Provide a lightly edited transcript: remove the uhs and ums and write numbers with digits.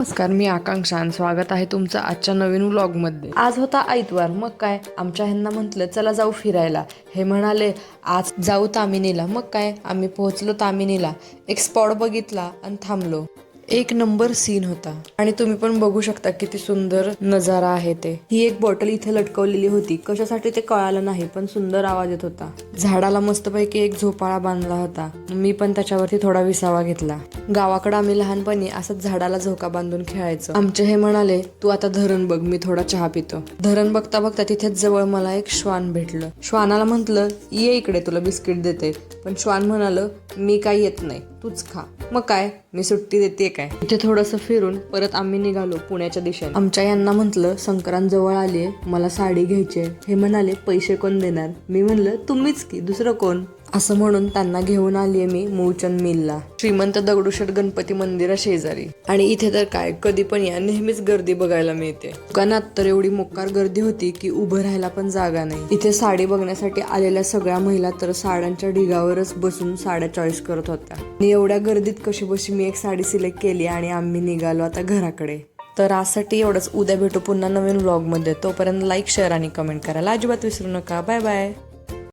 नमस्कार, मी आकांक्षा आणि स्वागत आहे तुमचं आजच्या नवीन व्लॉगमध्ये. आज होता आइतवार. मग काय, आमच्या ह्यांना म्हटलं चला जाऊ फिरायला. हे म्हणाले आज जाऊ तामिनीला. मग काय, आम्ही पोहोचलो तामिनीला. एक स्पॉट बघितला आणि थांबलो. एक नंबर सीन होता आणि तुम्ही पण बघू शकता किती सुंदर नजारा आहे ते. ही एक बॉटल इथे लटकवलेली होती, कशासाठी ते कळालं नाही, पण सुंदर आवाज येत होता. झाडाला मस्तपैकी एक झोपाळा बांधला होता. मी पण त्याच्यावरती थोडा विसावा घेतला. गावाकडे आम्ही लहानपणी असंच झाडाला झोका बांधून खेळायचो. आमचे हे म्हणाले तू आता धरण बघ, मी थोडा चहा पितो. धरण बघता बघता तिथेच जवळ मला एक श्वान भेटलं. श्वानाला म्हंटल ये इकडे, तुला बिस्किट देते. पण श्वान म्हणाल मी काही येत नाही, तूच खा. मग काय, मी सुट्टी देते काय. इथे थोडंसं फिरून परत आम्ही निघालो पुण्याच्या दिशेने. आमच्या यांना म्हंटल संक्रांत जवळ आलीये, मला साडी घ्यायची. हे म्हणाले पैसे कोण देणार. मी म्हणलं तुम्हीच की, दुसरं कोण. असं म्हणून त्यांना घेऊन आलीये मी मूळचंद मिलला, श्रीमंत दगडूशेठ गणपती मंदिरा शेजारी. आणि इथे तर काय, कधी पण या, नेहमीच गर्दी बघायला मिळते. दुकानात तर एवढी मोकार गर्दी होती की उभं राहायला पण जागा नाही. इथे साडी बघण्यासाठी आलेल्या सगळ्या महिला तर साड्यांच्या ढिगावरच बसून साड्या चॉईस करत होत्या. आणि एवढ्या गर्दीत कशी बशी मी एक साडी सिलेक्ट केली आणि आम्ही निघालो आता घराकडे. तर आजसाठी एवढंच. उद्या भेटू पुन्हा नवीन व्लॉगमध्ये. तोपर्यंत लाईक, शेअर आणि कमेंट करायला अजिबात विसरू नका. Bye bye.